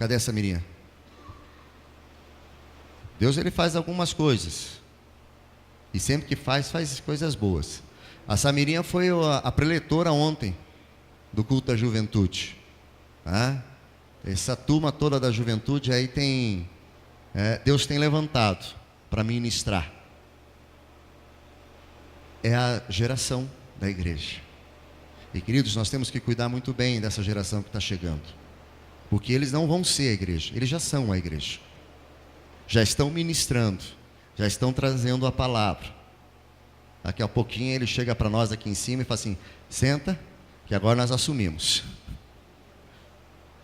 Cadê essa Miriam? Deus, ele faz algumas coisas. E sempre que faz coisas boas. A Samirinha foi a preletora ontem do culto da juventude. Essa turma toda da juventude aí Deus tem levantado para ministrar. É a geração da igreja. E queridos, nós temos que cuidar muito bem dessa geração que está chegando. Porque eles não vão ser a igreja, eles já são a igreja. Já estão ministrando, já estão trazendo a palavra. Daqui a pouquinho ele chega para nós aqui em cima e fala assim: senta, que agora nós assumimos.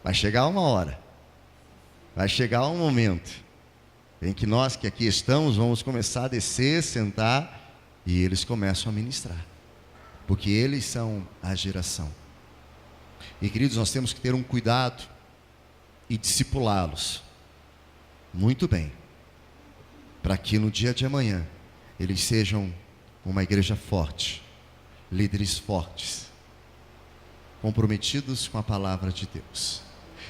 Vai chegar uma hora, vai chegar um momento em que nós que aqui estamos vamos começar a descer, sentar, e eles começam a ministrar. Porque eles são a geração. E queridos, nós temos que ter um cuidado e discipulá-los muito bem, para que no dia de amanhã eles sejam uma igreja forte, líderes fortes, comprometidos com a palavra de Deus.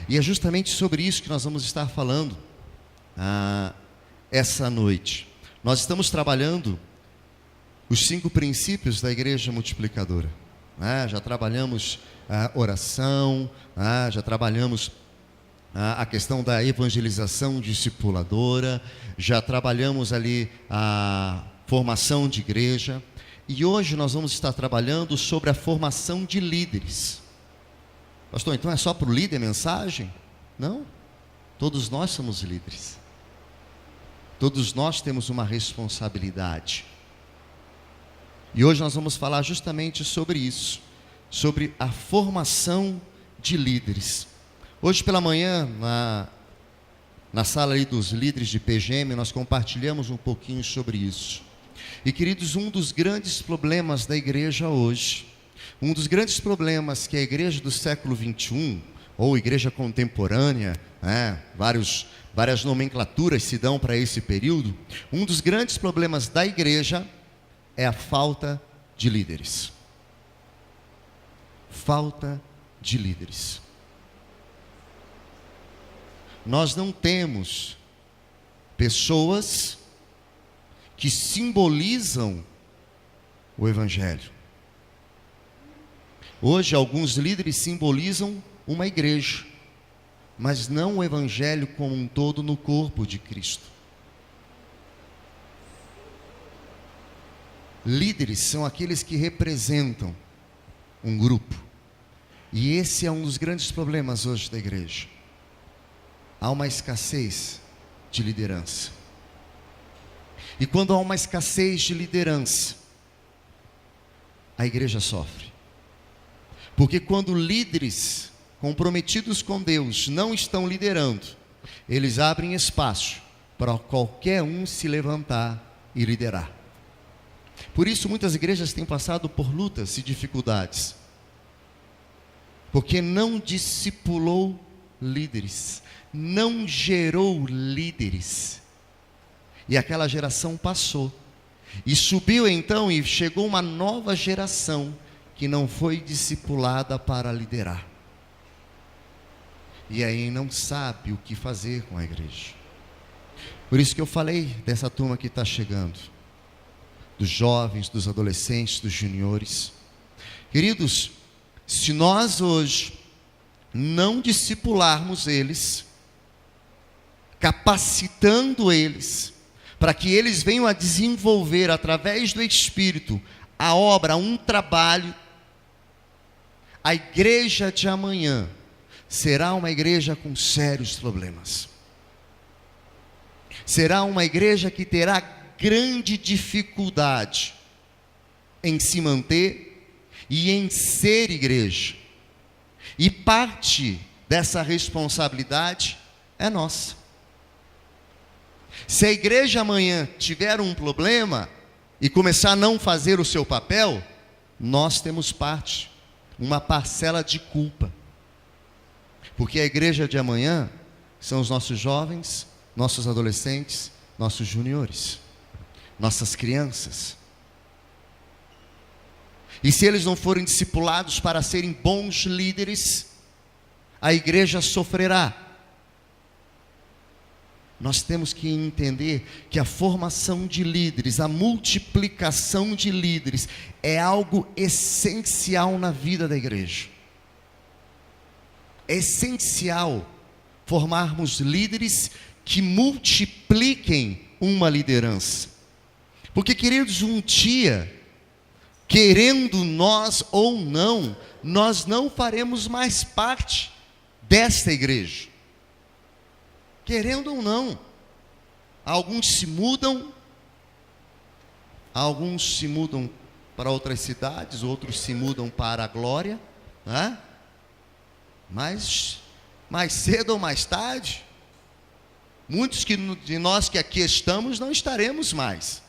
E é justamente sobre isso que nós vamos estar falando essa noite. Nós estamos trabalhando os 5 princípios da igreja multiplicadora. Já trabalhamos oração, já trabalhamos a questão da evangelização discipuladora, já trabalhamos ali a formação de igreja, e hoje nós vamos estar trabalhando sobre a formação de líderes. Pastor, então é só para o líder a mensagem? Não, todos nós somos líderes, todos nós temos uma responsabilidade, e hoje nós vamos falar justamente sobre isso, sobre a formação de líderes. Hoje pela manhã, na sala ali dos líderes de PGM, nós compartilhamos um pouquinho sobre isso. E queridos, um dos grandes problemas da igreja hoje, um dos grandes problemas que a igreja do século 21, ou igreja contemporânea, várias nomenclaturas se dão para esse período, um dos grandes problemas da igreja é a falta de líderes. Falta de líderes. Nós não temos pessoas que simbolizam o Evangelho. Hoje alguns líderes simbolizam uma igreja, mas não o Evangelho como um todo no corpo de Cristo. Líderes são aqueles que representam um grupo. E esse é um dos grandes problemas hoje da igreja. Há uma escassez de liderança. E quando há uma escassez de liderança, a igreja sofre. Porque quando líderes comprometidos com Deus não estão liderando, eles abrem espaço para qualquer um se levantar e liderar. Por isso muitas igrejas têm passado por lutas e dificuldades, porque não discipulou líderes, não gerou líderes, e aquela geração passou, e subiu então e chegou uma nova geração que não foi discipulada para liderar, e aí não sabe o que fazer com a igreja. Por isso que eu falei dessa turma que está chegando, dos jovens, dos adolescentes, dos juniores. Queridos, se nós hoje não discipularmos eles, capacitando eles, para que eles venham a desenvolver através do Espírito a obra, um trabalho, a igreja de amanhã será uma igreja com sérios problemas. Será uma igreja que terá grande dificuldade em se manter e em ser igreja. E parte dessa responsabilidade é nossa. Se a igreja amanhã tiver um problema e começar a não fazer o seu papel, nós temos parte, uma parcela de culpa. Porque a igreja de amanhã são os nossos jovens, nossos adolescentes, nossos juniores, nossas crianças. E se eles não forem discipulados para serem bons líderes, a igreja sofrerá. Nós temos que entender que a formação de líderes, a multiplicação de líderes é algo essencial na vida da igreja. É essencial formarmos líderes que multipliquem uma liderança. Porque, queridos, um dia, querendo nós ou não, nós não faremos mais parte desta igreja. Querendo ou não, alguns se mudam para outras cidades, outros se mudam para a glória, né? Mas mais cedo ou mais tarde, muitos de nós que aqui estamos não estaremos mais,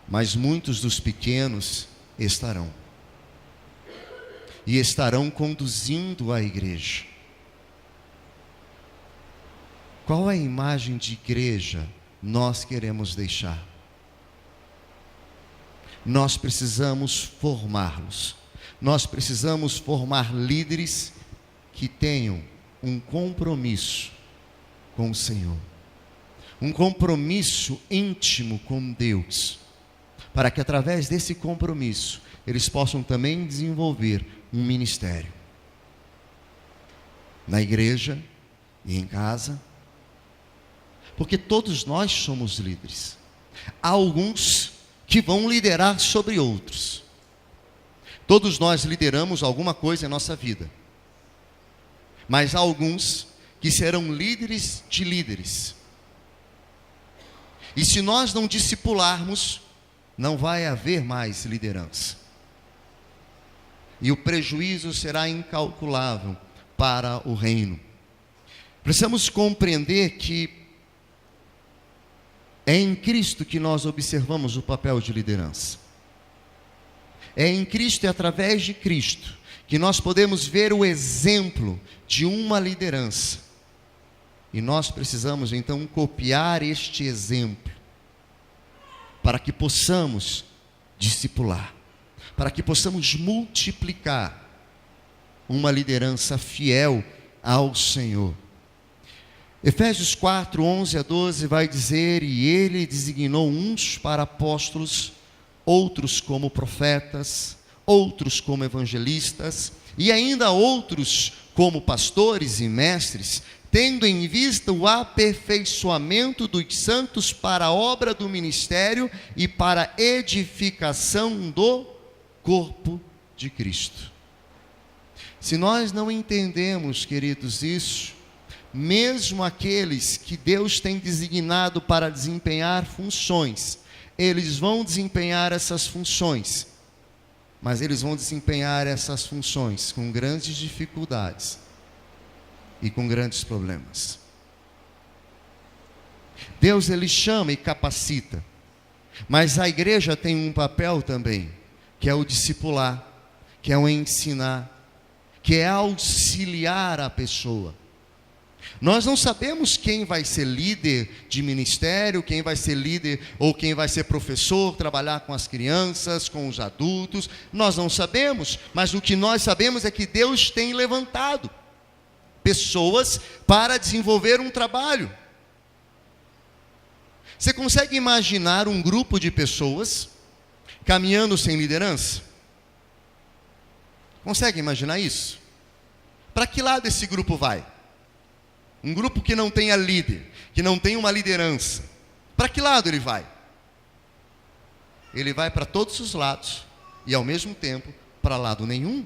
mas muitos dos pequenos estarão, e estarão conduzindo a igreja. Qual é a imagem de igreja nós queremos deixar? Nós precisamos formá-los. Nós precisamos formar líderes que tenham um compromisso com o Senhor. Um compromisso íntimo com Deus. Para que através desse compromisso, eles possam também desenvolver um ministério. Na igreja e em casa. Porque todos nós somos líderes. Há alguns que vão liderar sobre outros. Todos nós lideramos alguma coisa em nossa vida. Mas há alguns que serão líderes de líderes. E se nós não discipularmos, não vai haver mais liderança. E o prejuízo será incalculável para o reino. Precisamos compreender que é em Cristo que nós observamos o papel de liderança. É em Cristo e através de Cristo que nós podemos ver o exemplo de uma liderança. E nós precisamos então copiar este exemplo para que possamos discipular, para que possamos multiplicar uma liderança fiel ao Senhor. Efésios 4, 11 a 12 vai dizer: e ele designou uns para apóstolos, outros como profetas, outros como evangelistas, e ainda outros como pastores e mestres, tendo em vista o aperfeiçoamento dos santos para a obra do ministério e para a edificação do corpo de Cristo. Se nós não entendemos, queridos, isso, mesmo aqueles que Deus tem designado para desempenhar funções, eles vão desempenhar essas funções, mas eles vão desempenhar essas funções com grandes dificuldades e com grandes problemas. Deus, ele chama e capacita, mas a igreja tem um papel também, que é o discipular, que é o ensinar, que é auxiliar a pessoa. Nós não sabemos quem vai ser líder de ministério, quem vai ser líder ou quem vai ser professor, trabalhar com as crianças, com os adultos. Nós não sabemos, mas o que nós sabemos é que Deus tem levantado pessoas para desenvolver um trabalho. Você consegue imaginar um grupo de pessoas caminhando sem liderança? Consegue imaginar isso? Para que lado esse grupo vai? Um grupo que não tenha líder, que não tenha uma liderança, para que lado ele vai? Ele vai para todos os lados e ao mesmo tempo para lado nenhum.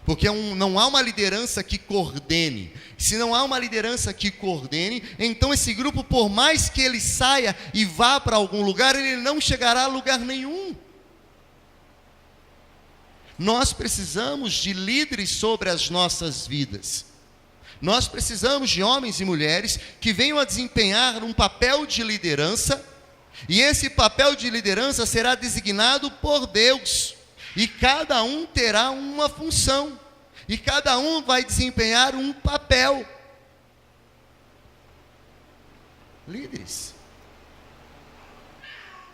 Porque não há uma liderança que coordene. Se não há uma liderança que coordene, então esse grupo, por mais que ele saia e vá para algum lugar, ele não chegará a lugar nenhum. Nós precisamos de líderes sobre as nossas vidas. Nós precisamos de homens e mulheres que venham a desempenhar um papel de liderança, e esse papel de liderança será designado por Deus, e cada um terá uma função, e cada um vai desempenhar um papel. Líderes.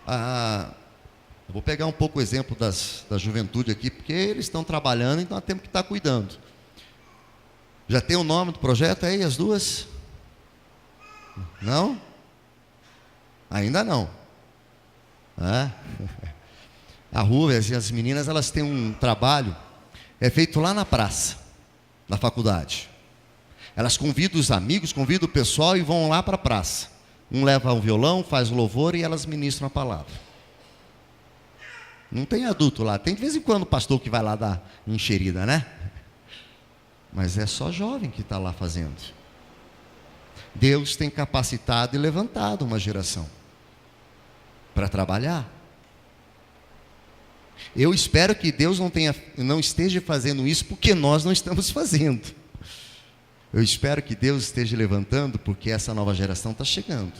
Eu vou pegar um pouco o exemplo da juventude aqui, porque eles estão trabalhando, então nós temos que estar cuidando. Já tem o nome do projeto aí, as duas? Não? Ainda não. A rua, as meninas, elas têm um trabalho, é feito lá na praça, na faculdade. Elas convidam os amigos, convidam o pessoal e vão lá para a praça. Um leva um violão, faz o louvor e elas ministram a palavra. Não tem adulto lá, tem de vez em quando o pastor que vai lá dar encherida, né? Mas é só jovem que está lá fazendo. Deus tem capacitado e levantado uma geração para trabalhar. Eu espero que Deus não esteja fazendo isso porque nós não estamos fazendo. Eu espero que Deus esteja levantando porque essa nova geração está chegando.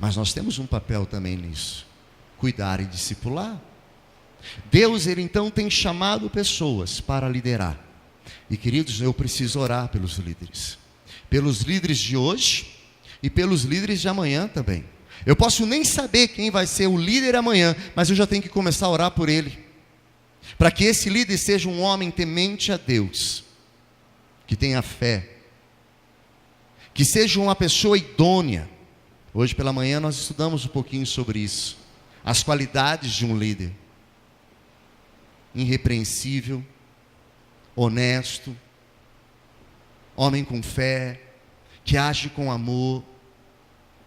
Mas nós temos um papel também nisso: cuidar e discipular. Deus, Ele então tem chamado pessoas para liderar. E queridos, eu preciso orar pelos líderes de hoje e pelos líderes de amanhã também. Eu posso nem saber quem vai ser o líder amanhã, mas eu já tenho que começar a orar por ele, para que esse líder seja um homem temente a Deus, que tenha fé, que seja uma pessoa idônea. Hoje pela manhã nós estudamos um pouquinho sobre isso, as qualidades de um líder: irrepreensível, honesto, homem com fé, que age com amor.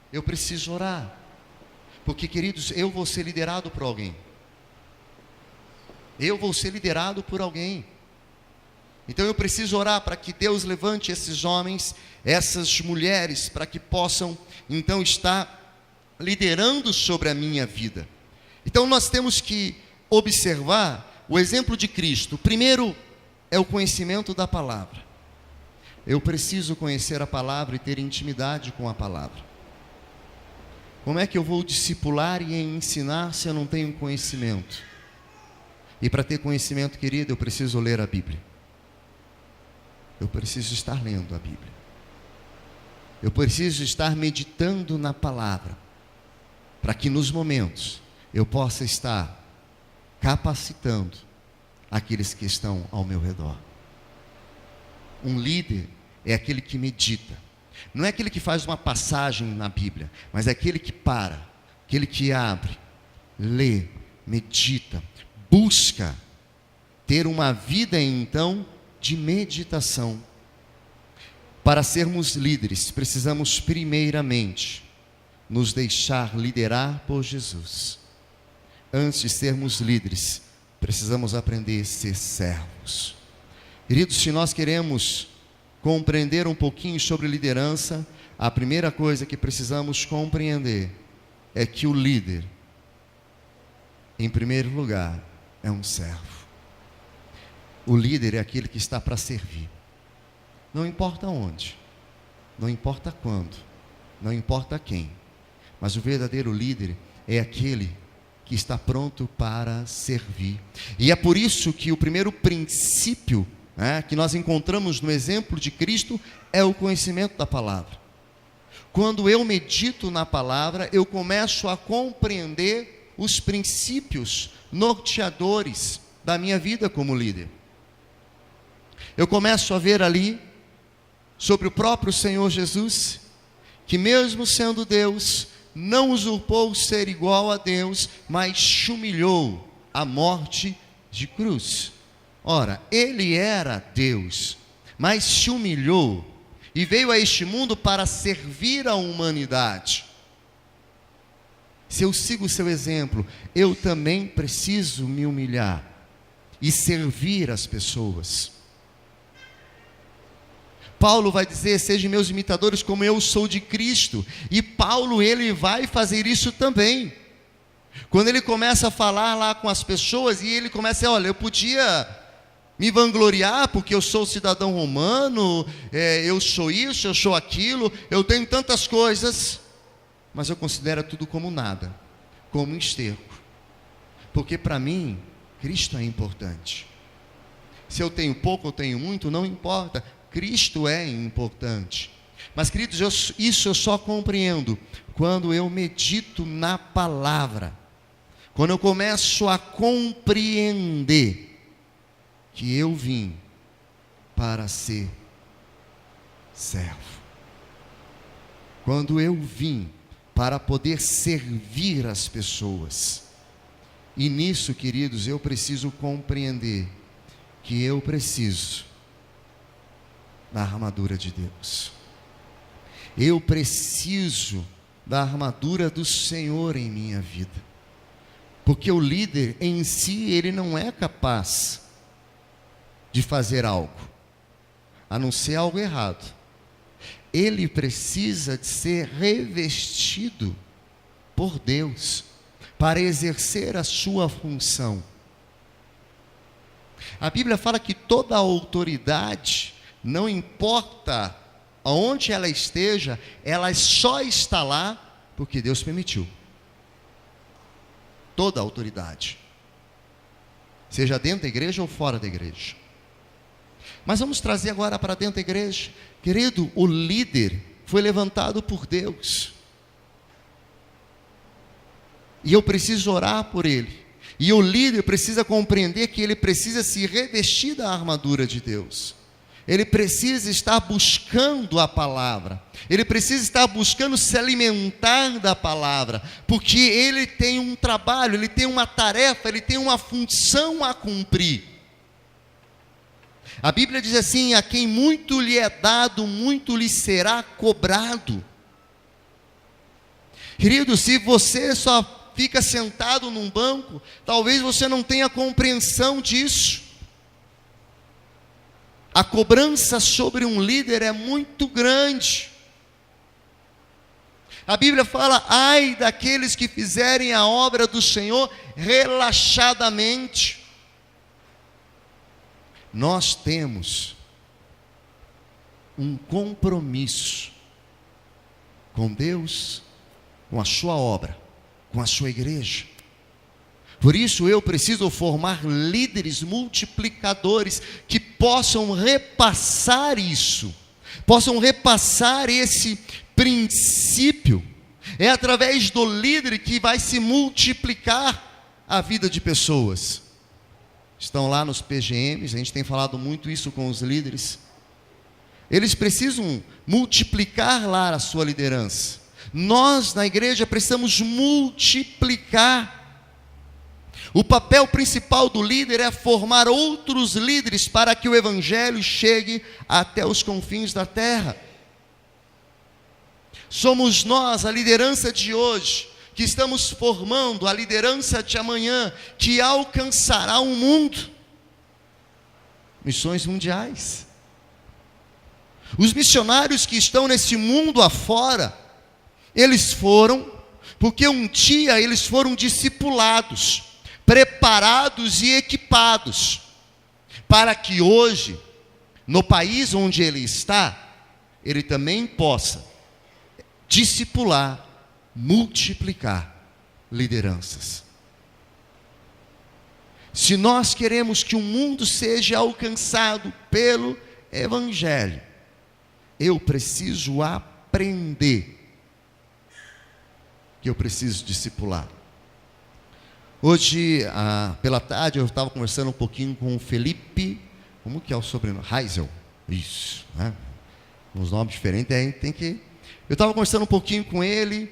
Eu preciso orar, porque, queridos, eu vou ser liderado por alguém. Então eu preciso orar para que Deus levante esses homens, essas mulheres, para que possam então estar liderando sobre a minha vida. Então nós temos que observar o exemplo de Cristo. Primeiro é o conhecimento da palavra. Eu preciso conhecer a palavra e ter intimidade com a palavra. Como é que eu vou discipular e ensinar se eu não tenho conhecimento? E para ter conhecimento, querido, eu preciso ler a Bíblia. Eu preciso estar lendo a Bíblia. Eu preciso estar meditando na palavra, para que nos momentos eu possa estar capacitando aqueles que estão ao meu redor. Um líder é aquele que medita. Não é aquele que faz uma passagem na Bíblia, mas é aquele que para, aquele que abre, lê, medita, busca ter uma vida então de meditação. Para sermos líderes, precisamos primeiramente nos deixar liderar por Jesus. Antes de sermos líderes, precisamos aprender a ser servos. Queridos, se nós queremos compreender um pouquinho sobre liderança, a primeira coisa que precisamos compreender é que o líder, em primeiro lugar, é um servo. O líder é aquele que está para servir. Não importa onde, não importa quando, não importa quem, mas o verdadeiro líder é aquele que está pronto para servir. E é por isso que o primeiro princípio que nós encontramos no exemplo de Cristo é o conhecimento da palavra. Quando eu medito na palavra, eu começo a compreender os princípios norteadores da minha vida como líder. Eu começo a ver ali sobre o próprio Senhor Jesus, que mesmo sendo Deus, não usurpou ser igual a Deus, mas se humilhou à morte de cruz. Ora, Ele era Deus, mas se humilhou e veio a este mundo para servir a humanidade. Se eu sigo o seu exemplo, eu também preciso me humilhar e servir as pessoas. Paulo vai dizer: sejam meus imitadores como eu sou de Cristo. E Paulo, ele vai fazer isso também. Quando ele começa a falar lá com as pessoas, e ele começa a dizer: olha, eu podia me vangloriar porque eu sou cidadão romano, eu sou isso, eu sou aquilo, eu tenho tantas coisas, mas eu considero tudo como nada, como um esterco, porque para mim, Cristo é importante. Se eu tenho pouco ou tenho muito, não importa, Cristo é importante. Mas, queridos, isso eu só compreendo quando eu medito na palavra, quando eu começo a compreender que eu vim para ser servo. quando eu vim para poder servir as pessoas. E nisso, queridos, eu preciso compreender que eu preciso da armadura de Deus. Eu preciso da armadura do Senhor em minha vida. Porque o líder em si, ele não é capaz de fazer algo, a não ser algo errado. Ele precisa de ser revestido por Deus para exercer a sua função. A Bíblia fala que toda autoridade, não importa aonde ela esteja, ela só está lá porque Deus permitiu. Toda autoridade, seja dentro da igreja ou fora da igreja. Mas vamos trazer agora para dentro da igreja. Querido, o líder foi levantado por Deus. E eu preciso orar por ele. E o líder precisa compreender que ele precisa se revestir da armadura de Deus. Ele precisa estar buscando a palavra. Ele precisa estar buscando se alimentar da palavra. Porque ele tem um trabalho, ele tem uma tarefa, ele tem uma função a cumprir. A Bíblia diz assim: a quem muito lhe é dado, muito lhe será cobrado. Querido, se você só fica sentado num banco, talvez você não tenha compreensão disso. A cobrança sobre um líder é muito grande. A Bíblia fala: ai daqueles que fizerem a obra do Senhor relaxadamente. Nós temos um compromisso com Deus, com a sua obra, com a sua igreja. Por isso eu preciso formar líderes multiplicadores que possam repassar isso, possam repassar esse princípio. É através do líder que vai se multiplicar a vida de pessoas. Estão lá nos PGMs, a gente tem falado muito isso com os líderes. Eles precisam multiplicar lá a sua liderança. Nós na igreja precisamos multiplicar. O papel principal do líder é formar outros líderes para que o evangelho chegue até os confins da terra. Somos nós, a liderança de hoje, que estamos formando a liderança de amanhã, que alcançará o mundo. Missões mundiais. Os missionários que estão nesse mundo afora, eles foram, porque um dia eles foram discipulados, preparados e equipados, para que hoje, no país onde ele está, ele também possa discipular, multiplicar lideranças. Se nós queremos que o mundo seja alcançado pelo evangelho, eu preciso aprender que eu preciso discipular. Hoje, pela tarde, eu estava conversando um pouquinho com o Felipe, como que é o sobrenome? Heisel, isso, né? Uns nomes diferentes, aí tem que... Eu estava conversando um pouquinho com ele,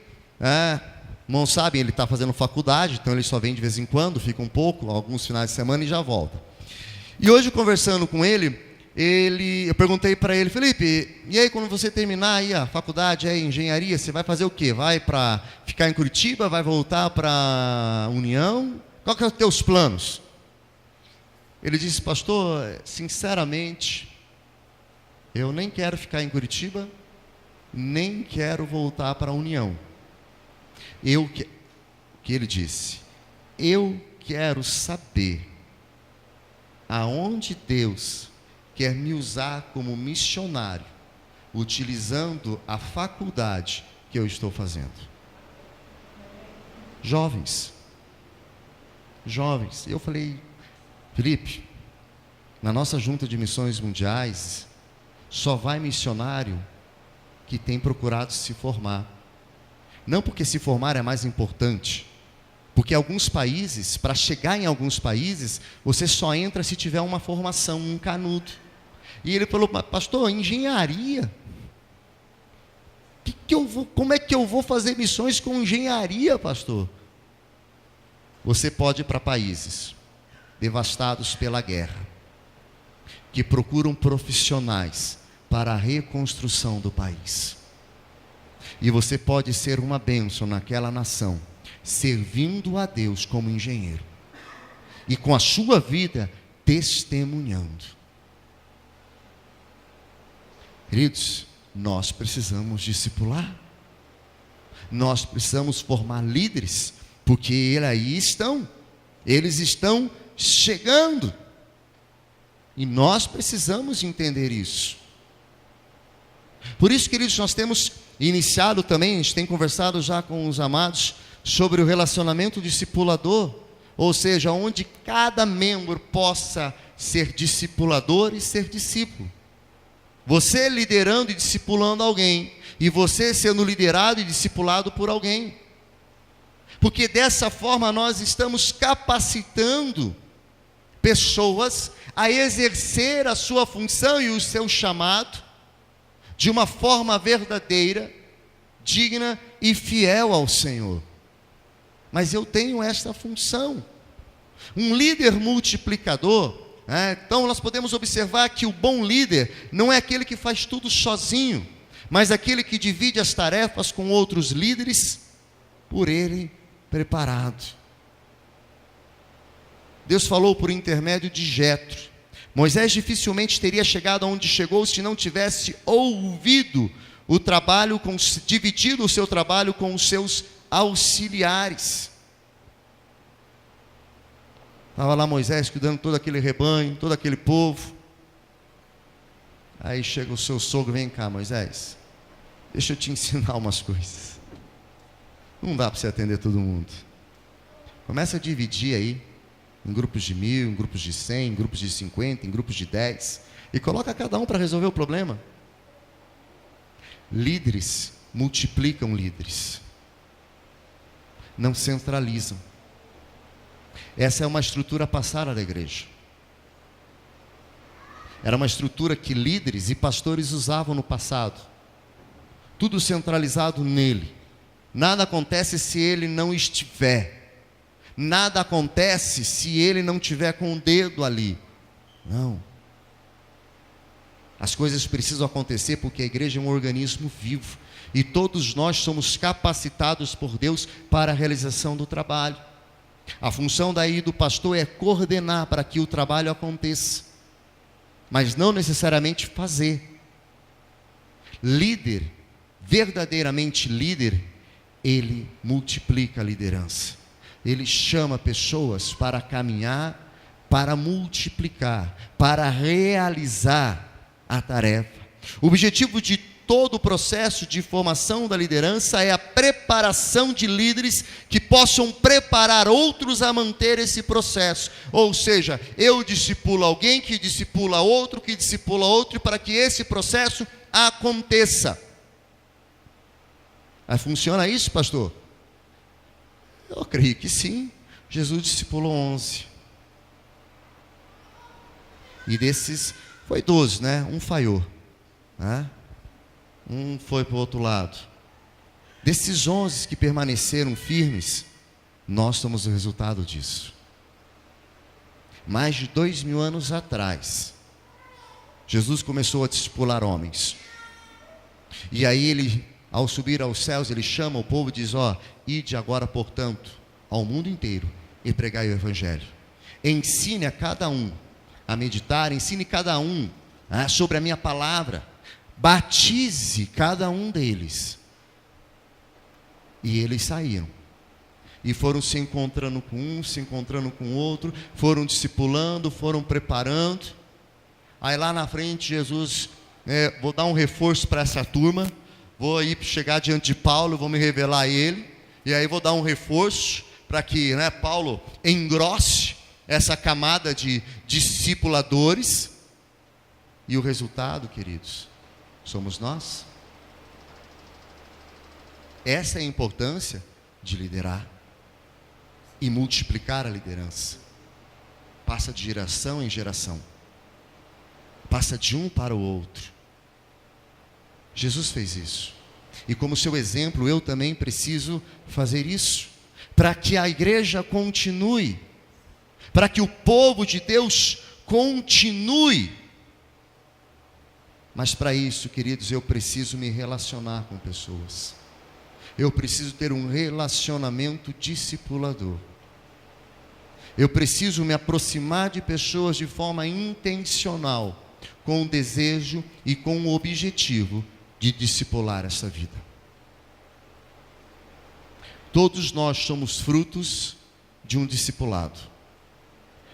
irmãos sabem, ele está fazendo faculdade, então ele só vem de vez em quando, fica um pouco, alguns finais de semana e já volta. E hoje, conversando com ele, eu perguntei para ele: Felipe, e aí quando você terminar aí a faculdade, aí, engenharia, você vai fazer o quê? Vai para ficar em Curitiba? Vai voltar para União? Qual que é os teus planos? Ele disse: pastor, sinceramente, eu nem quero ficar em Curitiba, nem quero voltar para a União. O que ele disse? Eu quero saber aonde Deus quer me usar como missionário, utilizando a faculdade que eu estou fazendo. Jovens, eu falei: Felipe, na nossa junta de missões mundiais, só vai missionário que tem procurado se formar. Não porque se formar é mais importante, porque alguns países, para chegar em alguns países, você só entra se tiver uma formação, um canudo. E ele falou: pastor, engenharia? como é que eu vou fazer missões com engenharia, pastor? Você pode ir para países devastados pela guerra, que procuram profissionais para a reconstrução do país. E você pode ser uma bênção naquela nação, servindo a Deus como engenheiro, e com a sua vida testemunhando. Queridos, nós precisamos discipular, nós precisamos formar líderes, porque eles estão chegando, e nós precisamos entender isso. Por isso, queridos, nós temos iniciado também, a gente tem conversado já com os amados sobre o relacionamento discipulador, ou seja, onde cada membro possa ser discipulador e ser discípulo. Você liderando e discipulando alguém, e você sendo liderado e discipulado por alguém. Porque dessa forma nós estamos capacitando pessoas a exercer a sua função e o seu chamado de uma forma verdadeira, digna e fiel ao Senhor. Mas eu tenho esta função. Um líder multiplicador, então nós podemos observar que o bom líder não é aquele que faz tudo sozinho, mas aquele que divide as tarefas com outros líderes, por ele preparado. Deus falou por intermédio de Jetro. Moisés dificilmente teria chegado aonde chegou se não tivesse ouvido o trabalho, dividido o seu trabalho com os seus auxiliares. Estava lá Moisés cuidando de todo aquele rebanho, todo aquele povo. Aí chega o seu sogro: vem cá, Moisés, deixa eu te ensinar umas coisas. Não dá para você atender todo mundo. Começa a dividir aí, em grupos de 1000, em grupos de 100, em grupos de 50, em grupos de 10, e coloca cada um para resolver o problema. Líderes multiplicam líderes, não centralizam. Essa é uma estrutura passada da igreja. Era uma estrutura que líderes e pastores usavam no passado. Tudo centralizado nele. Nada acontece se ele não estiver. Nada acontece se ele não tiver com o dedo ali. Não. As coisas precisam acontecer porque a igreja é um organismo vivo. E todos nós somos capacitados por Deus para a realização do trabalho. A função daí do pastor é coordenar para que o trabalho aconteça, mas não necessariamente fazer. Líder, verdadeiramente líder, ele multiplica a liderança. Ele chama pessoas para caminhar, para multiplicar, para realizar a tarefa. O objetivo de todo o processo de formação da liderança é a preparação de líderes que possam preparar outros a manter esse processo. Ou seja, eu discipulo alguém que discipula outro, que discipula outro, para que esse processo aconteça. Aí funciona isso, pastor? Eu creio que sim. Jesus discipulou 11. E desses foi 12, né? Um falhou, né? Um foi para o outro lado. Desses 11 que permaneceram firmes, nós somos o resultado disso. Mais de 2000 anos atrás, Jesus começou a discipular homens. E aí ele, ao subir aos céus, ele chama o povo e diz: ide agora, portanto, ao mundo inteiro e pregai o evangelho. Ensine a cada um a meditar, ensine cada um sobre a minha palavra. Batize cada um deles. E eles saíram e foram se encontrando com um, se encontrando com o outro, foram discipulando, foram preparando. Aí lá na frente Jesus, vou dar um reforço para essa turma, vou aí chegar diante de Paulo, vou me revelar a ele, e aí vou dar um reforço para que Paulo engrosse essa camada de discipuladores. E o resultado, queridos, somos nós. Essa é a importância de liderar e multiplicar a liderança. Passa de geração em geração, passa de um para o outro. Jesus fez isso. E como seu exemplo, eu também preciso fazer isso, para que a igreja continue, para que o povo de Deus continue. Mas para isso, queridos, eu preciso me relacionar com pessoas. Eu preciso ter um relacionamento discipulador. Eu preciso me aproximar de pessoas de forma intencional, com o desejo e com o objetivo de discipular essa vida. Todos nós somos frutos de um discipulado.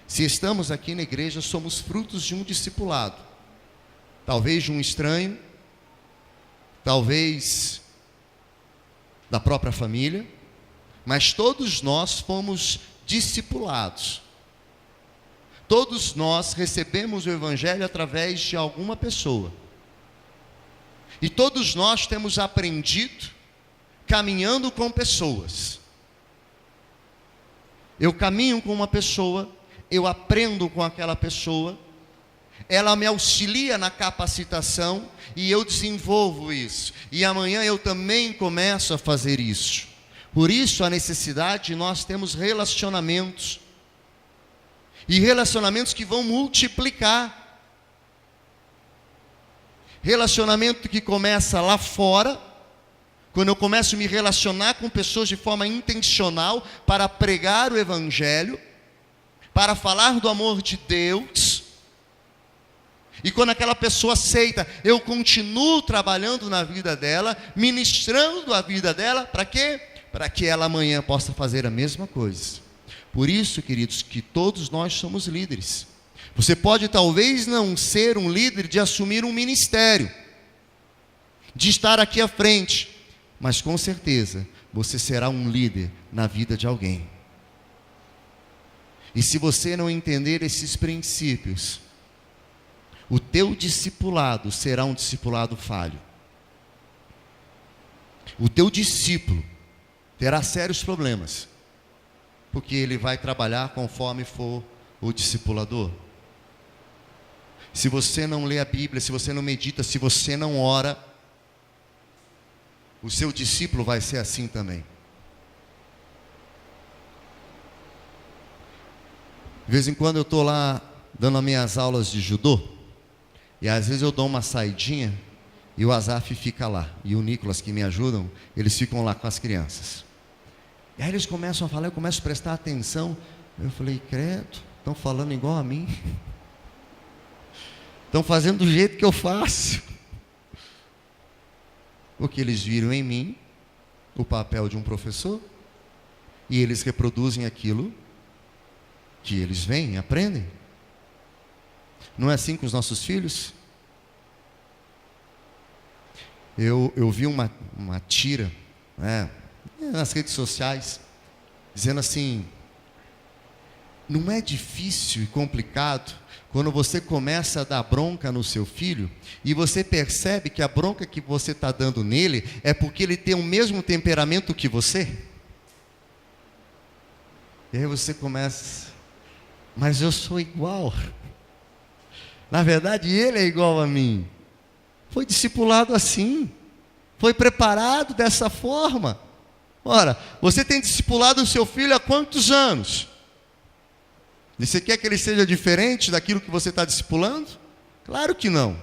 Se estamos aqui na igreja, somos frutos de um discipulado. Talvez de um estranho, talvez da própria família, mas todos nós fomos discipulados. Todos nós recebemos o Evangelho através de alguma pessoa. E todos nós temos aprendido caminhando com pessoas. Eu caminho com uma pessoa, eu aprendo com aquela pessoa, ela me auxilia na capacitação e eu desenvolvo isso. E amanhã eu também começo a fazer isso. Por isso a necessidade de nós termos relacionamentos. E relacionamentos que vão multiplicar. Relacionamento que começa lá fora, quando eu começo a me relacionar com pessoas de forma intencional para pregar o Evangelho, para falar do amor de Deus. E quando aquela pessoa aceita, eu continuo trabalhando na vida dela, ministrando a vida dela, para quê? Para que ela amanhã possa fazer a mesma coisa. Por isso, queridos, que todos nós somos líderes. Você pode talvez não ser um líder de assumir um ministério, de estar aqui à frente, mas com certeza você será um líder na vida de alguém. E se você não entender esses princípios, o teu discipulado será um discipulado falho. O teu discípulo terá sérios problemas, porque ele vai trabalhar conforme for o discipulador. Se você não lê a Bíblia, se você não medita, se você não ora, o seu discípulo vai ser assim também. De vez em quando eu estou lá dando as minhas aulas de judô, e às vezes eu dou uma saidinha, e o Azaf fica lá, e o Nicolas que me ajudam, eles ficam lá com as crianças. E aí eles começam a falar, eu começo a prestar atenção. Eu falei, credo, estão falando igual a mim. Estão fazendo do jeito que eu faço. Porque eles viram em mim o papel de um professor. E eles reproduzem aquilo que eles veem, aprendem. Não é assim com os nossos filhos? Eu vi uma tira, nas redes sociais, dizendo assim: não é difícil e complicado quando você começa a dar bronca no seu filho e você percebe que a bronca que você está dando nele é porque ele tem o mesmo temperamento que você? E aí você começa, mas eu sou igual. Na verdade ele é igual a mim. Foi discipulado assim, foi preparado dessa forma. Ora, você tem discipulado o seu filho há quantos anos? E você quer que ele seja diferente daquilo que você está discipulando? Claro que não.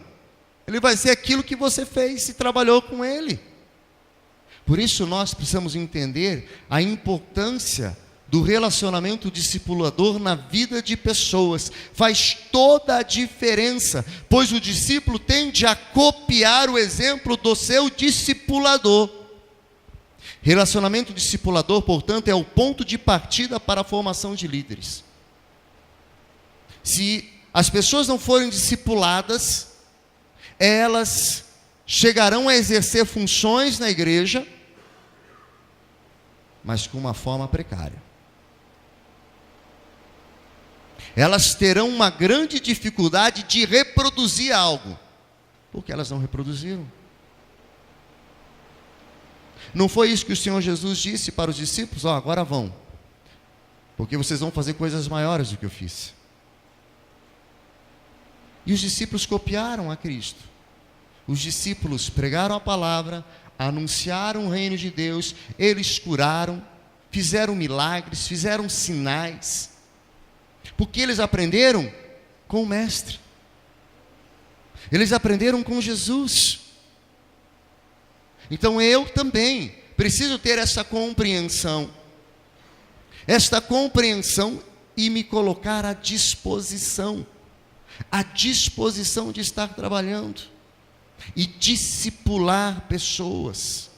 Ele vai ser aquilo que você fez e trabalhou com ele. Por isso nós precisamos entender a importância do relacionamento discipulador na vida de pessoas. Faz toda a diferença, pois o discípulo tende a copiar o exemplo do seu discipulador. Relacionamento discipulador, portanto, é o ponto de partida para a formação de líderes. Se as pessoas não forem discipuladas, elas chegarão a exercer funções na igreja, mas com uma forma precária. Elas terão uma grande dificuldade de reproduzir algo, porque elas não reproduziram. Não foi isso que o Senhor Jesus disse para os discípulos? Agora vão, porque vocês vão fazer coisas maiores do que eu fiz. E os discípulos copiaram a Cristo. Os discípulos pregaram a palavra, anunciaram o reino de Deus, eles curaram, fizeram milagres, fizeram sinais, porque eles aprenderam com o Mestre, eles aprenderam com Jesus. Então eu também preciso ter essa compreensão e me colocar à disposição de estar trabalhando e discipular pessoas.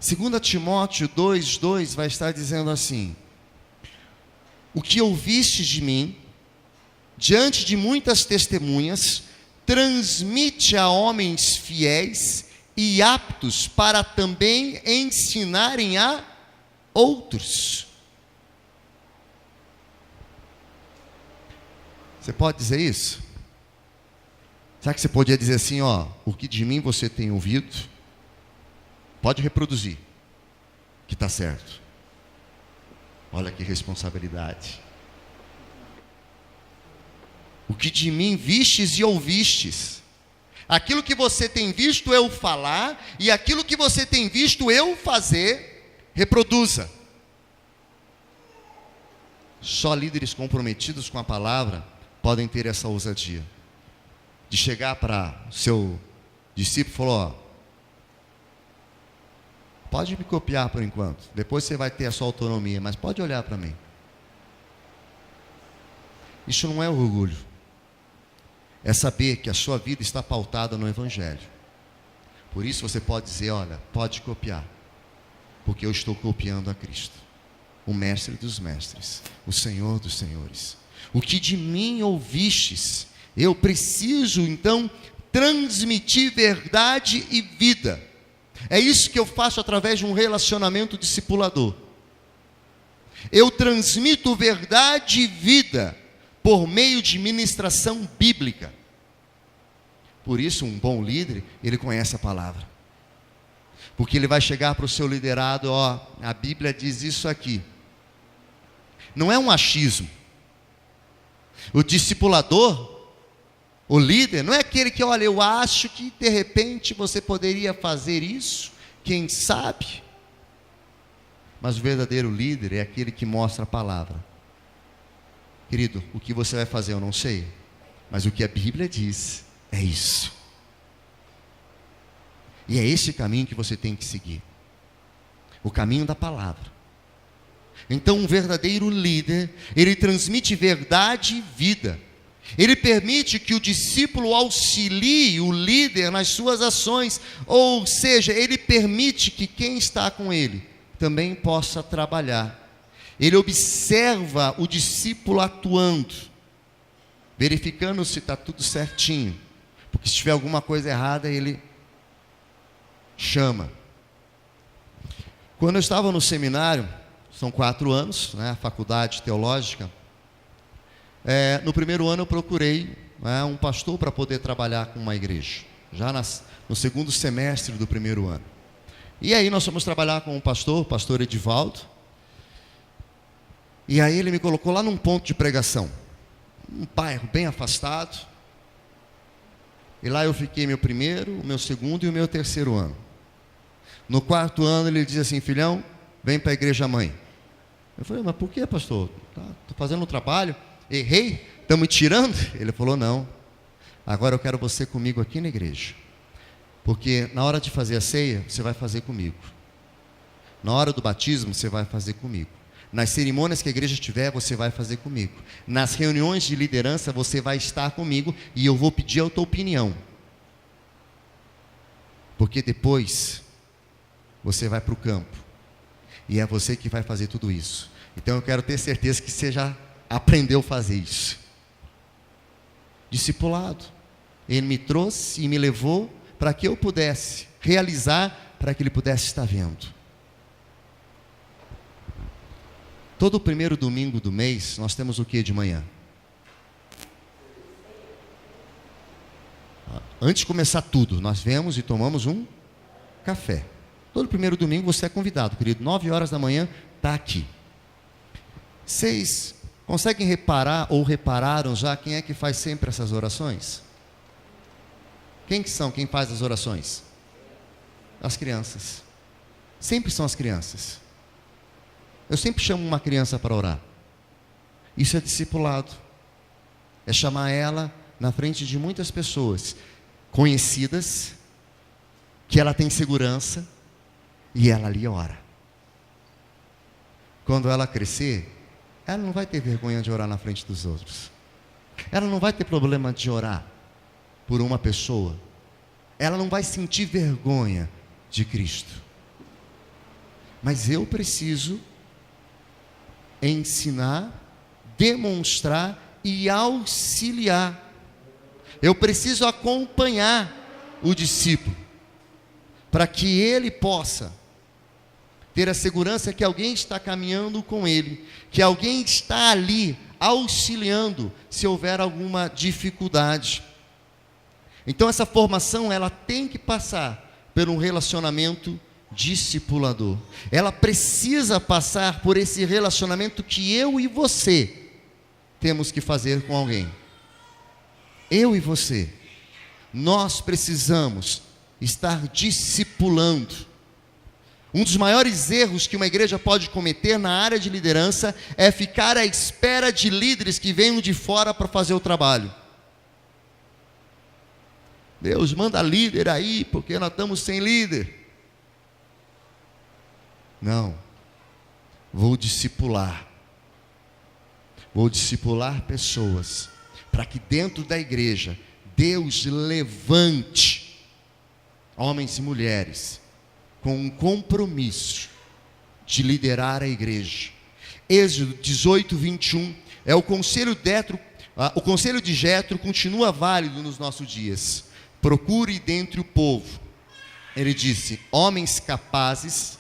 2 Timóteo 2:2 vai estar dizendo assim: o que ouviste de mim, diante de muitas testemunhas, transmite a homens fiéis e aptos para também ensinarem a outros. Você pode dizer isso? Será que você podia dizer assim, o que de mim você tem ouvido, pode reproduzir, que está certo. Olha que responsabilidade. O que de mim vistes e ouvistes, aquilo que você tem visto eu falar, e aquilo que você tem visto eu fazer, reproduza. Só líderes comprometidos com a palavra podem ter essa ousadia de chegar para o seu discípulo e falar: pode me copiar por enquanto, depois você vai ter a sua autonomia, mas pode olhar para mim. Isso não é orgulho, é saber que a sua vida está pautada no Evangelho. Por isso você pode dizer: olha, pode copiar, porque eu estou copiando a Cristo, o Mestre dos mestres, o Senhor dos senhores. O que de mim ouvistes, eu preciso então transmitir verdade e vida. É isso que eu faço através de um relacionamento discipulador. Eu transmito verdade e vida por meio de ministração bíblica. Por isso, um bom líder, ele conhece a palavra. Porque ele vai chegar para o seu liderado: a Bíblia diz isso aqui. Não é um achismo. O discipulador, o líder, não é aquele que, olha, eu acho que de repente você poderia fazer isso, quem sabe? Mas o verdadeiro líder é aquele que mostra a palavra. Querido, o que você vai fazer eu não sei, mas o que a Bíblia diz é isso. E é esse caminho que você tem que seguir, o caminho da palavra. Então, um verdadeiro líder, ele transmite verdade e vida. Ele permite que o discípulo auxilie o líder nas suas ações, ou seja, ele permite que quem está com ele também possa trabalhar. Ele observa o discípulo atuando, verificando se está tudo certinho, porque se tiver alguma coisa errada, ele chama. Quando eu estava no seminário, são 4 anos, a faculdade teológica, no primeiro ano eu procurei um pastor para poder trabalhar com uma igreja, já no segundo semestre do primeiro ano. E aí nós fomos trabalhar com o pastor Edivaldo, e aí ele me colocou lá num ponto de pregação, um bairro bem afastado, e lá eu fiquei meu primeiro, o meu segundo e o meu terceiro ano. No 4º ano ele diz assim: filhão, vem para a igreja mãe. Eu falei: mas por que, pastor? Estou fazendo um trabalho, errei, estão me tirando? Ele falou: não, agora eu quero você comigo aqui na igreja, porque na hora de fazer a ceia, você vai fazer comigo, na hora do batismo, você vai fazer comigo, nas cerimônias que a igreja tiver, você vai fazer comigo, nas reuniões de liderança, você vai estar comigo, e eu vou pedir a tua opinião, porque depois você vai para o campo, e é você que vai fazer tudo isso. Então eu quero ter certeza que você já aprendeu a fazer isso. Discipulado. Ele me trouxe e me levou para que eu pudesse realizar, para que ele pudesse estar vendo. Todo primeiro domingo do mês, nós temos o que de manhã? Antes de começar tudo, nós vemos e tomamos um café. Todo primeiro domingo você é convidado, querido, 9 horas da manhã, está aqui. Vocês conseguem reparar ou repararam já quem é que faz sempre essas orações? Quem que são? Quem faz as orações? As crianças. Sempre são as crianças. Eu sempre chamo uma criança para orar. Isso é discipulado. É chamar ela na frente de muitas pessoas conhecidas, que ela tem segurança, e ela ali ora. Quando ela crescer, ela não vai ter vergonha de orar na frente dos outros. Ela não vai ter problema de orar por uma pessoa. Ela não vai sentir vergonha de Cristo. Mas eu preciso ensinar, demonstrar e auxiliar. Eu preciso acompanhar o discípulo, para que ele possa ter a segurança que alguém está caminhando com ele, que alguém está ali auxiliando se houver alguma dificuldade. Então essa formação, ela tem que passar por um relacionamento discipulador. Ela precisa passar por esse relacionamento que eu e você temos que fazer com alguém. Eu e você, nós precisamos estar discipulando. Um dos maiores erros que uma igreja pode cometer na área de liderança é ficar à espera de líderes que venham de fora para fazer o trabalho. Deus, manda líder aí, porque nós estamos sem líder. Não, vou discipular pessoas, para que dentro da igreja, Deus levante homens e mulheres com um compromisso de liderar a igreja. Êxodo 18, 21, o conselho de Jetro continua válido nos nossos dias. Procure dentre o povo, ele disse, homens capazes,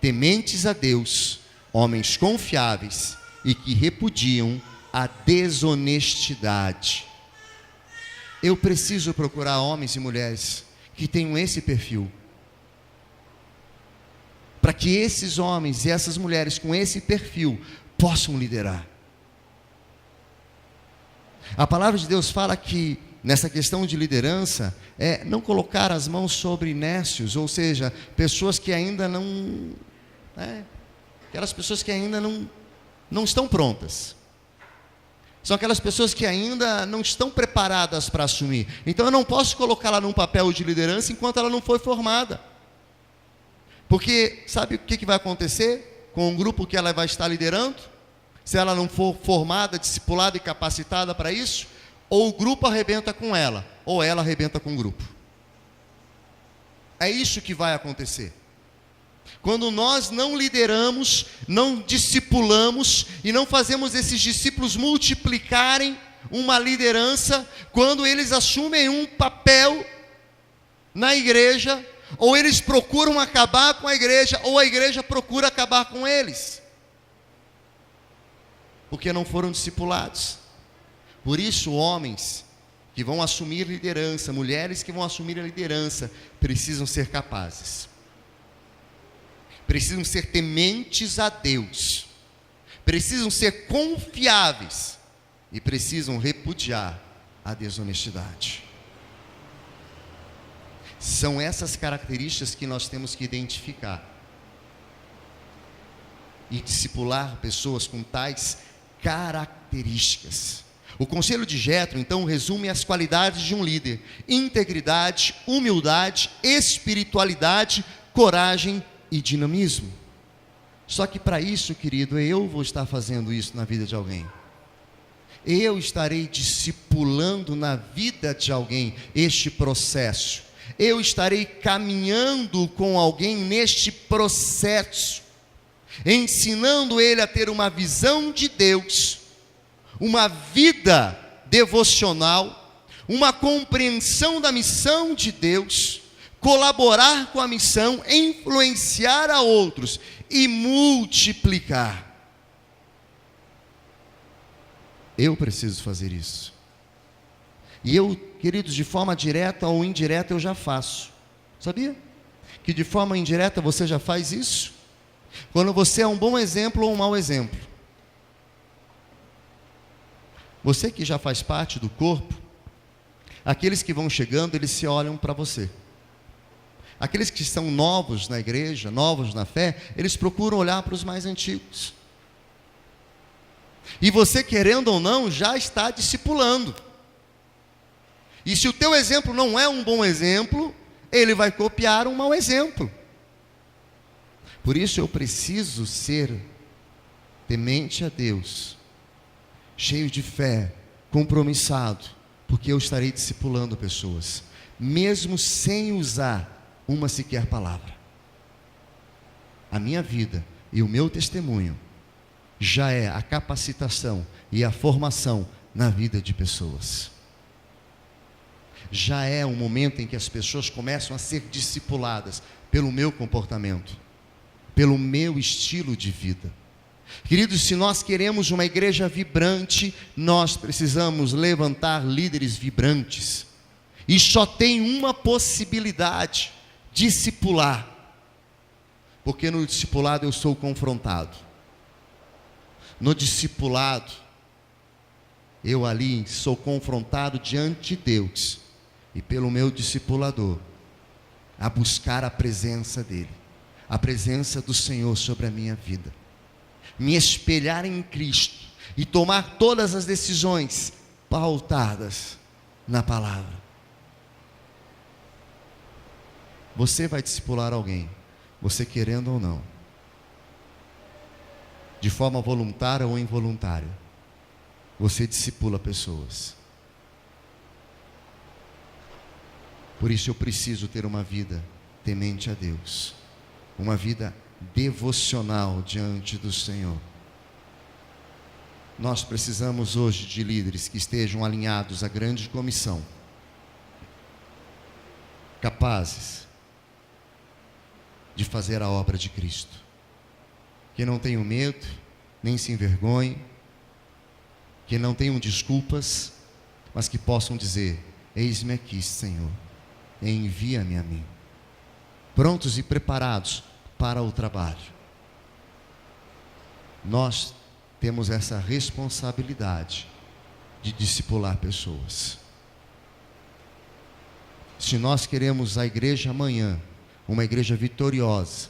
tementes a Deus, homens confiáveis e que repudiam a desonestidade. Eu preciso procurar homens e mulheres que tenham esse perfil, para que esses homens e essas mulheres com esse perfil possam liderar. A palavra de Deus fala que nessa questão de liderança, não colocar as mãos sobre nécios, ou seja, pessoas que ainda não, aquelas pessoas que ainda não estão prontas. São aquelas pessoas que ainda não estão preparadas para assumir. Então eu não posso colocá-la num papel de liderança enquanto ela não foi formada. Porque sabe o que vai acontecer com o grupo que ela vai estar liderando? Se ela não for formada, discipulada e capacitada para isso, ou o grupo arrebenta com ela, ou ela arrebenta com o grupo. É isso que vai acontecer. Quando nós não lideramos, não discipulamos e não fazemos esses discípulos multiplicarem uma liderança, quando eles assumem um papel na igreja, ou eles procuram acabar com a igreja, ou a igreja procura acabar com eles, porque não foram discipulados. Por isso, homens que vão assumir liderança, mulheres que vão assumir a liderança, precisam ser capazes, precisam ser tementes a Deus, precisam ser confiáveis e precisam repudiar a desonestidade. São essas características que nós temos que identificar e discipular pessoas com tais características. O conselho de Jetro, então, resume as qualidades de um líder: integridade, humildade, espiritualidade, coragem e dinamismo. Só que para isso, querido, eu vou estar fazendo isso na vida de alguém. Eu estarei discipulando na vida de alguém este processo. Eu estarei caminhando com alguém neste processo, ensinando ele a ter uma visão de Deus, uma vida devocional, uma compreensão da missão de Deus, colaborar com a missão, influenciar a outros e multiplicar. Eu preciso fazer isso. E eu, queridos, de forma direta ou indireta eu já faço. Sabia? Que de forma indireta você já faz isso? Quando você é um bom exemplo ou um mau exemplo. Você que já faz parte do corpo, aqueles que vão chegando, eles se olham para você. Aqueles que são novos na igreja, novos na fé, eles procuram olhar para os mais antigos. E você, querendo ou não, já está discipulando. E se o teu exemplo não é um bom exemplo, ele vai copiar um mau exemplo. Por isso eu preciso ser temente a Deus, cheio de fé, compromissado, porque eu estarei discipulando pessoas, mesmo sem usar uma sequer palavra. A minha vida e o meu testemunho já é a capacitação e a formação na vida de pessoas. Já é um momento em que as pessoas começam a ser discipuladas pelo meu comportamento, pelo meu estilo de vida. Queridos, se nós queremos uma igreja vibrante, nós precisamos levantar líderes vibrantes. E só tem uma possibilidade: discipular. Porque no discipulado eu sou confrontado. No discipulado, eu ali sou confrontado diante de Deus e pelo meu discipulador, a buscar a presença dEle, a presença do Senhor sobre a minha vida, me espelhar em Cristo e tomar todas as decisões pautadas na palavra. Você vai discipular alguém, você querendo ou não, de forma voluntária ou involuntária, você discipula pessoas. Por isso eu preciso ter uma vida temente a Deus, uma vida devocional diante do Senhor. Nós precisamos hoje de líderes que estejam alinhados à grande comissão, capazes de fazer a obra de Cristo, que não tenham medo, nem se envergonhem, que não tenham desculpas, mas que possam dizer: eis-me aqui, Senhor, envia-me a mim, prontos e preparados para o trabalho. Nós temos essa responsabilidade de discipular pessoas. Se nós queremos a igreja amanhã, uma igreja vitoriosa,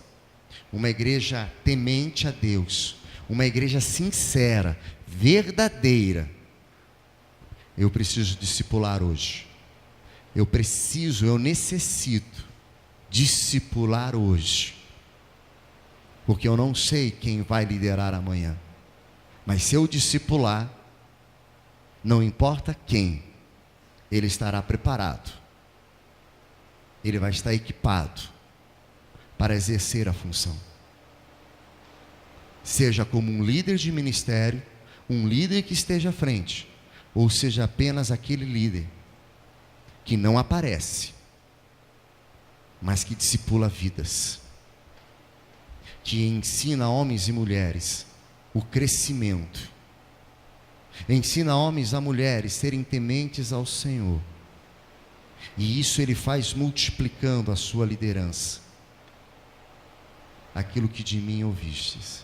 uma igreja temente a Deus, uma igreja sincera, verdadeira, eu preciso discipular hoje. Eu necessito discipular hoje, porque eu não sei quem vai liderar amanhã, mas se eu discipular, não importa quem, ele estará preparado, ele vai estar equipado para exercer a função, seja como um líder de ministério, um líder que esteja à frente, ou seja apenas aquele líder que não aparece, mas que discipula vidas, que ensina homens e mulheres o crescimento, ensina homens e mulheres a serem tementes ao Senhor, e isso ele faz multiplicando a sua liderança. Aquilo que de mim ouvistes,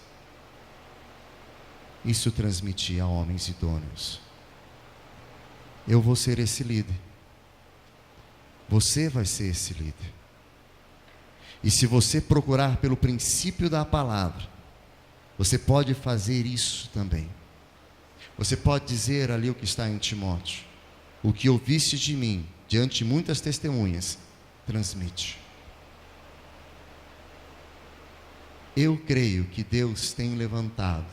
isso transmiti a homens idôneos. Eu vou ser esse líder, você vai ser esse líder. E se você procurar pelo princípio da palavra, você pode fazer isso também. Você pode dizer ali o que está em Timóteo: o que ouviste de mim, diante de muitas testemunhas, transmite. Eu creio que Deus tem levantado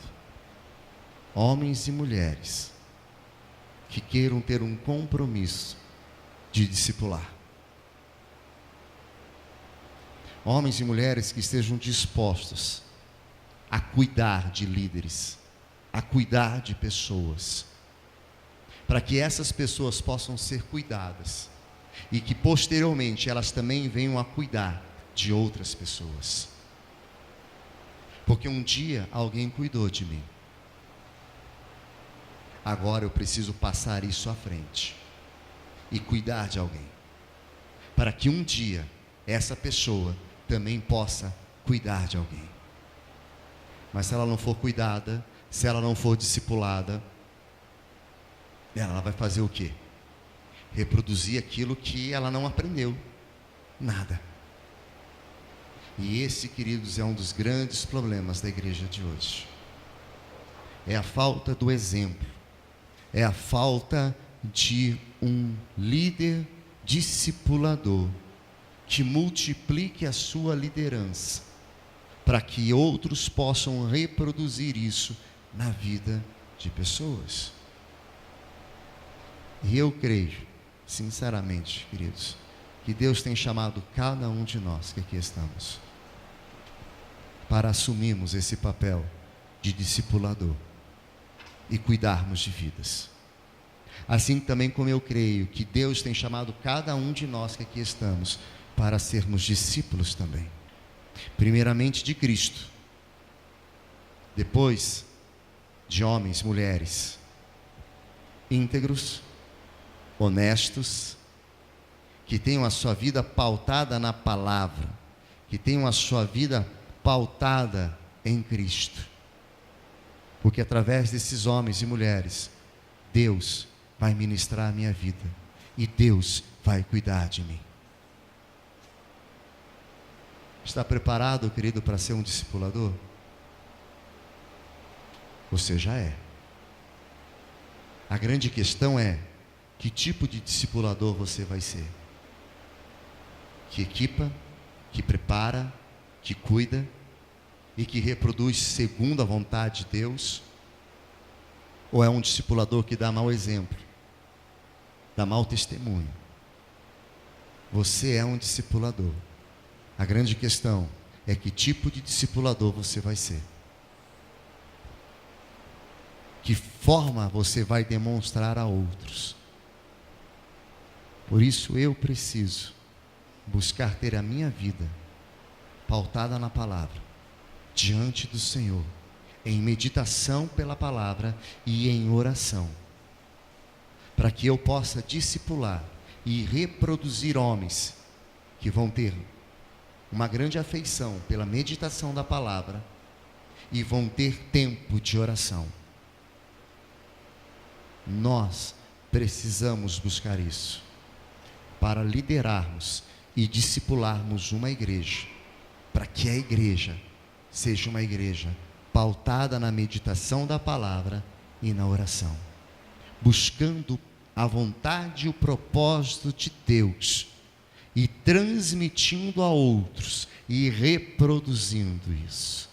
homens e mulheres que queiram ter um compromisso de discipular. Homens e mulheres que estejam dispostos a cuidar de líderes, a cuidar de pessoas, para que essas pessoas possam ser cuidadas e que posteriormente elas também venham a cuidar de outras pessoas. Porque um dia alguém cuidou de mim, agora eu preciso passar isso à frente e cuidar de alguém, para que um dia essa pessoa também possa cuidar de alguém. Mas se ela não for cuidada, se ela não for discipulada, ela vai fazer o quê? Reproduzir aquilo que ela não aprendeu. Nada. E esse, queridos, é um dos grandes problemas da igreja de hoje. É a falta do exemplo, é a falta de um líder discipulador que multiplique a sua liderança, para que outros possam reproduzir isso na vida de pessoas. E eu creio, sinceramente, queridos, que Deus tem chamado cada um de nós que aqui estamos para assumirmos esse papel de discipulador e cuidarmos de vidas. Assim também como eu creio que Deus tem chamado cada um de nós que aqui estamos para sermos discípulos também. Primeiramente de Cristo, depois de homens, mulheres íntegros, honestos, que tenham a sua vida pautada na palavra, que tenham a sua vida pautada em Cristo, porque através desses homens e mulheres, Deus vai ministrar a minha vida, e Deus vai cuidar de mim. Está preparado, querido, para ser um discipulador? Você já é. A grande questão é, que tipo de discipulador você vai ser? Que equipa, que prepara, que cuida e que reproduz segundo a vontade de Deus? Ou é um discipulador que dá mau exemplo, dá mau testemunho? Você é um discipulador. A grande questão é que tipo de discipulador você vai ser. Que forma você vai demonstrar a outros. Por isso eu preciso buscar ter a minha vida pautada na palavra, diante do Senhor, em meditação pela palavra e em oração, para que eu possa discipular e reproduzir homens que vão ter uma grande afeição pela meditação da palavra e vão ter tempo de oração. Nós precisamos buscar isso para liderarmos e discipularmos uma igreja, para que a igreja seja uma igreja pautada na meditação da palavra e na oração, buscando a vontade e o propósito de Deus e transmitindo a outros e reproduzindo isso.